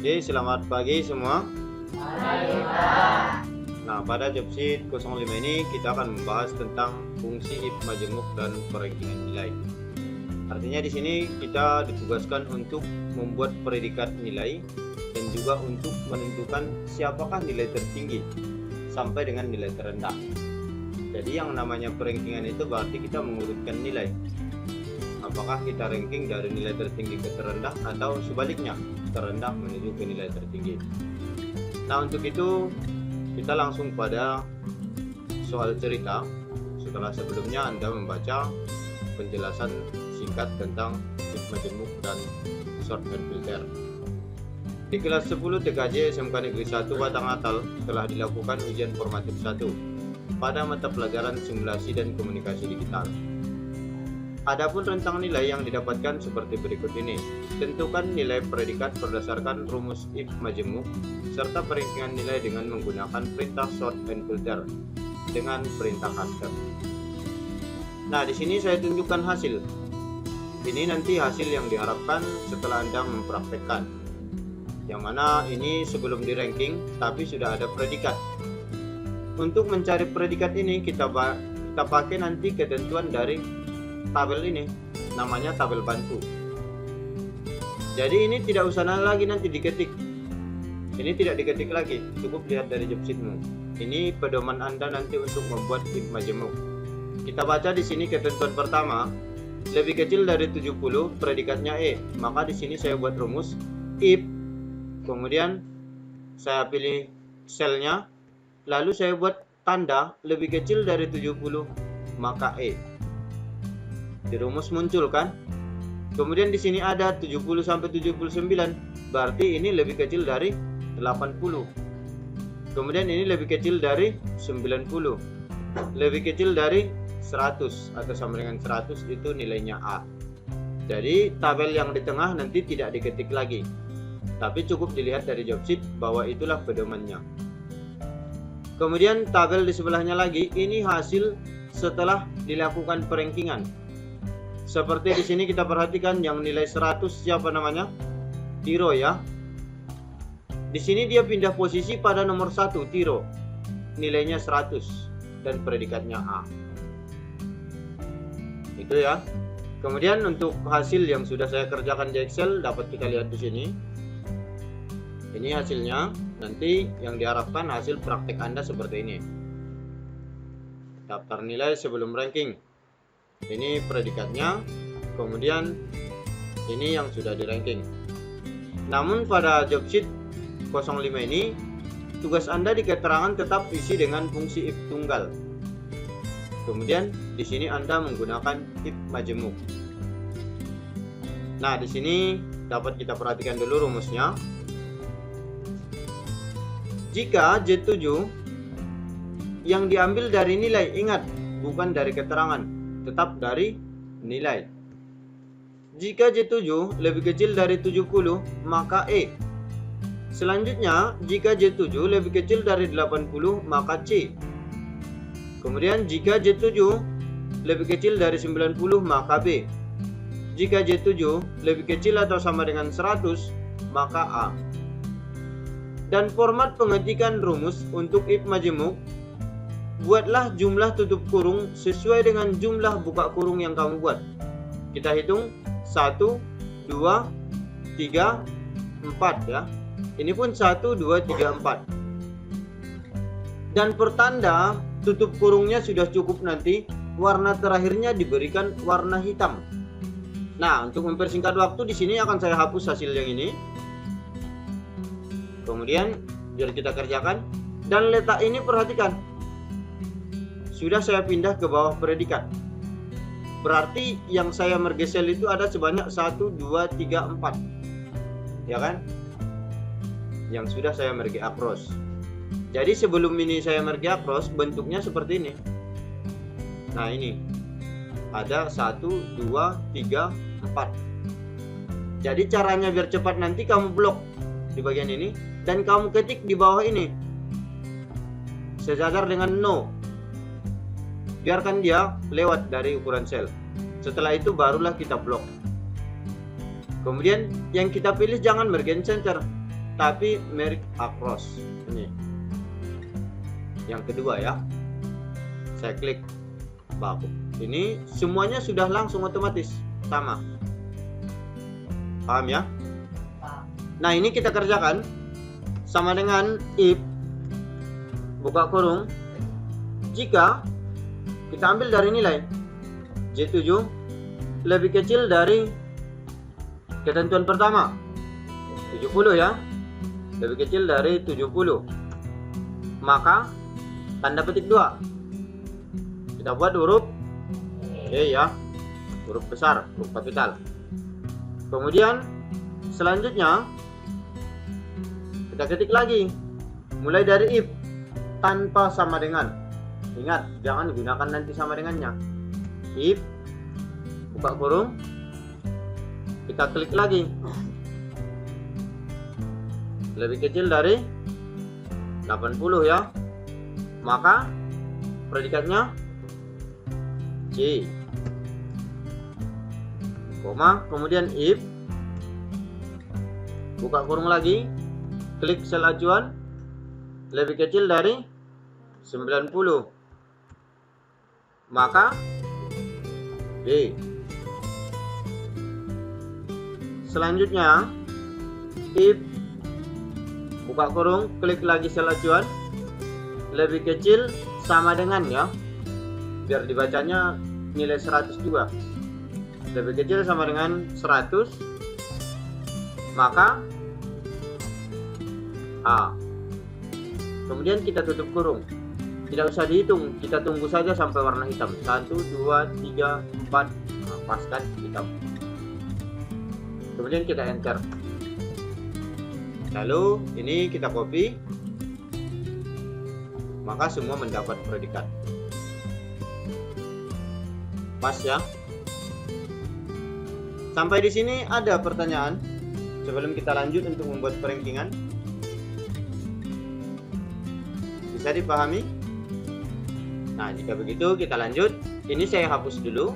Oke, selamat pagi semua. Nah, pada job sheet 05 ini kita akan membahas tentang fungsi if majemuk dan perankingan nilai. Artinya di sini kita ditugaskan untuk membuat predikat nilai dan juga untuk menentukan siapakah nilai tertinggi sampai dengan nilai terendah. Jadi yang namanya perankingan itu berarti kita mengurutkan nilai. Apakah kita ranking dari nilai tertinggi ke terendah atau sebaliknya, terendah menuju ke nilai tertinggi. Nah, untuk itu kita langsung pada soal cerita setelah sebelumnya Anda membaca penjelasan singkat tentang if majemuk dan sort and filter. Di kelas 10 TKJ SMK Negeri 1 Batang Atal telah dilakukan ujian formatif 1 pada mata pelajaran simulasi dan komunikasi digital. Adapun rentang nilai yang didapatkan seperti berikut ini. Tentukan nilai predikat berdasarkan rumus if majemuk serta perankingan nilai dengan menggunakan perintah sort and filter dengan perintah custom. Nah, di sini saya tunjukkan hasil. Ini nanti hasil yang diharapkan setelah Anda mempraktekkan. Yang mana ini sebelum di ranking tapi sudah ada predikat. Untuk mencari predikat ini kita pakai nanti ketentuan dari tabel ini, namanya tabel bantu. Jadi ini tidak usah lagi nanti diketik. Ini tidak diketik lagi, cukup lihat dari job sheetmu. Ini pedoman Anda nanti untuk membuat if majemuk. Kita baca di sini ketentuan pertama, lebih kecil dari 70 predikatnya E. Maka di sini saya buat rumus if, kemudian saya pilih selnya, lalu saya buat tanda lebih kecil dari 70 maka E. Di rumus muncul kan? Kemudian di sini ada 70 sampai 79, berarti ini lebih kecil dari 80. Kemudian ini lebih kecil dari 90. Lebih kecil dari 100 atau sama dengan 100 itu nilainya A. Jadi tabel yang di tengah nanti tidak diketik lagi. Tapi cukup dilihat dari job sheet bahwa itulah pedomannya. Kemudian tabel di sebelahnya lagi, ini hasil setelah dilakukan perankingan. Seperti di sini kita perhatikan yang nilai 100 siapa namanya? Tiro ya. Di sini dia pindah posisi pada nomor 1 Tiro. Nilainya 100 dan predikatnya A. Itu ya. Kemudian untuk hasil yang sudah saya kerjakan di Excel dapat kita lihat di sini. Ini hasilnya. Nanti yang diharapkan hasil praktek Anda seperti ini. Daftar nilai sebelum ranking. Ini predikatnya, kemudian ini yang sudah di ranking. Namun pada job sheet 05 ini tugas Anda di keterangan tetap isi dengan fungsi if tunggal. Kemudian di sini Anda menggunakan if majemuk. Nah, di sini dapat kita perhatikan dulu rumusnya. Jika J7 yang diambil dari nilai, ingat bukan dari keterangan, tetap dari nilai. Jika J7 lebih kecil dari 70 maka E. Selanjutnya jika J7 lebih kecil dari 80 maka C. Kemudian jika J7 lebih kecil dari 90 maka B. Jika J7 lebih kecil atau sama dengan 100 maka A. Dan format pengetikan rumus untuk if majemuk, buatlah jumlah tutup kurung sesuai dengan jumlah buka kurung yang kamu buat. Kita hitung 1, 2, 3, 4 ya. Ini pun 1, 2, 3, 4. Dan pertanda tutup kurungnya sudah cukup nanti warna terakhirnya diberikan warna hitam. Nah, untuk mempersingkat waktu di sini akan saya hapus hasil yang ini. Kemudian biar kita kerjakan dan letak ini perhatikan. Sudah saya pindah ke bawah predikat. Berarti yang saya mergesel itu ada sebanyak 1, 2, 3, 4. Ya kan? Yang sudah saya merge across. Jadi sebelum ini saya merge across bentuknya seperti ini. Nah, ini. Ada 1, 2, 3, 4. Jadi caranya biar cepat nanti kamu blok di bagian ini dan kamu ketik di bawah ini. Sejajar dengan no. Biarkan dia lewat dari ukuran sel. Setelah itu barulah kita blok. Kemudian yang kita pilih jangan merge center, tapi merek across. Ini yang kedua ya. Saya klik baku. Ini semuanya sudah langsung otomatis sama. Paham ya? Nah, ini kita kerjakan sama dengan if buka kurung jika kita ambil dari nilai J7 lebih kecil dari ketentuan pertama 70 ya, lebih kecil dari 70, maka tanda petik 2 kita buat huruf E ya, huruf besar, huruf kapital. Kemudian selanjutnya kita ketik lagi mulai dari if tanpa sama dengan. Ingat, jangan gunakan nanti sama dengannya. If buka kurung, kita klik lagi lebih kecil dari 80 ya, maka predikatnya C, koma, kemudian if buka kurung lagi, klik sel acuan lebih kecil dari 90, maka B. Selanjutnya if buka kurung, klik lagi sel acuan lebih kecil sama dengan ya, biar dibacanya nilai 100 juga, lebih kecil sama dengan 100, maka A. Kemudian kita tutup kurung, tidak usah dihitung, kita tunggu saja sampai warna hitam 1, 2, 3, 4, nah, pas kan hitam. Kemudian kita enter, lalu ini kita copy, maka semua mendapat predikat. Pas ya. Sampai di sini ada pertanyaan sebelum kita lanjut untuk membuat perankingan? Bisa dipahami? Nah, jika begitu kita lanjut. Ini saya hapus dulu.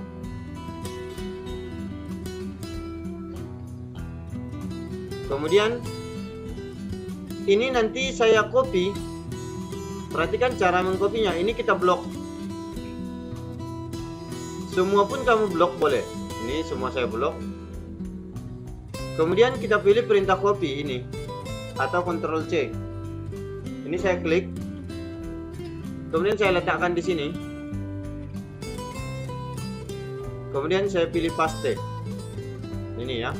Kemudian ini nanti saya copy. Perhatikan cara mengkopinya. Ini kita blok. Semua pun kamu blok boleh. Ini semua saya blok. Kemudian kita pilih perintah copy ini atau Ctrl C. Ini saya klik. Kemudian saya letakkan di sini. Kemudian saya pilih paste. Ini ya.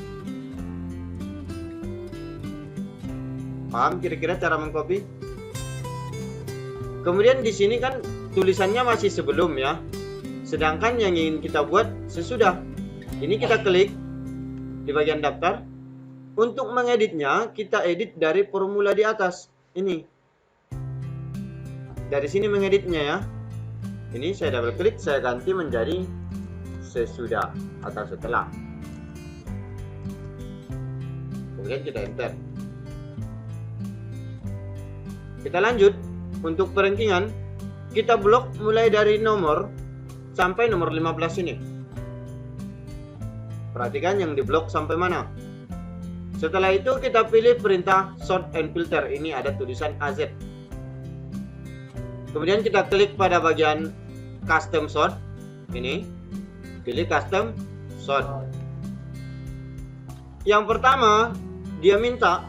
Paham kira-kira cara mengcopy? Kemudian di sini kan tulisannya masih sebelum ya. Sedangkan yang ingin kita buat sesudah. Ini kita klik di bagian daftar. Untuk mengeditnya kita edit dari formula di atas. Ini. Dari sini mengeditnya ya. Ini saya double klik, saya ganti menjadi sesudah atau setelah. Kemudian kita enter. Kita lanjut. Untuk perankingan kita blok mulai dari nomor sampai nomor 15 ini. Perhatikan yang diblok sampai mana. Setelah itu kita pilih perintah sort and filter. Ini ada tulisan AZ. Kemudian kita klik pada bagian custom sort. Ini pilih custom sort. Yang pertama dia minta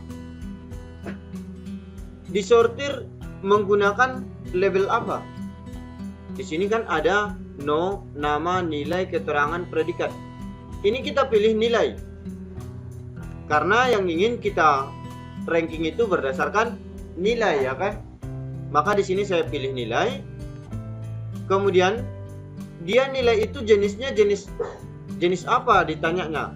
disortir menggunakan label apa? Di sini kan ada no, nama, nilai, keterangan, predikat. Ini kita pilih nilai. Karena yang ingin kita ranking itu berdasarkan nilai ya kan? Maka di sini saya pilih nilai. Kemudian dia nilai itu jenisnya jenis apa ditanyanya?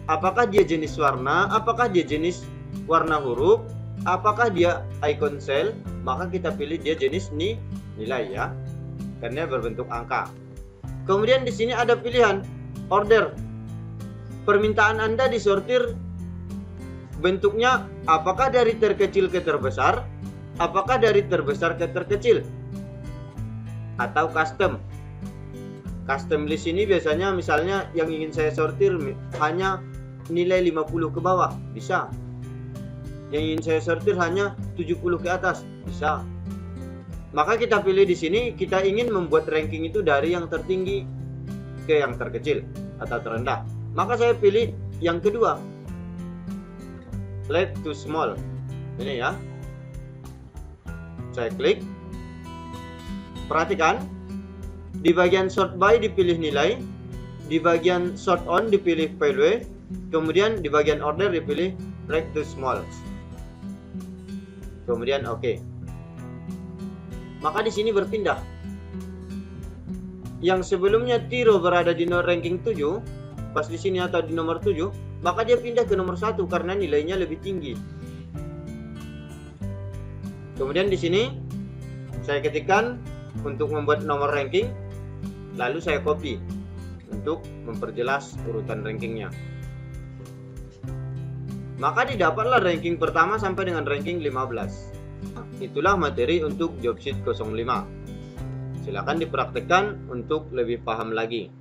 Apakah dia jenis warna? Apakah dia jenis warna huruf? Apakah dia icon cell? Maka kita pilih dia jenis nilai ya, karena berbentuk angka. Kemudian di sini ada pilihan order. Permintaan Anda disortir bentuknya apakah dari terkecil ke terbesar, apakah dari terbesar ke terkecil, atau custom. Custom list ini biasanya misalnya yang ingin saya sortir hanya nilai 50 ke bawah, bisa. Yang ingin saya sortir hanya 70 ke atas, bisa. Maka kita pilih di sini, kita ingin membuat ranking itu dari yang tertinggi ke yang terkecil atau terendah. Maka saya pilih yang kedua, left to small. Ini ya. Saya klik. Perhatikan, di bagian sort by dipilih nilai, di bagian sort on dipilih value, kemudian di bagian order dipilih break to small. Kemudian oke. Maka di sini berpindah. Yang sebelumnya Tiro berada di ranking 7, pas di sini atau di nomor 7, maka dia pindah ke nomor 1 karena nilainya lebih tinggi. Kemudian di sini saya ketikkan untuk membuat nomor ranking, lalu saya copy untuk memperjelas urutan rankingnya. Maka didapatlah ranking pertama sampai dengan ranking 15. Itulah materi untuk job sheet 05. Silakan dipraktekkan untuk lebih paham lagi.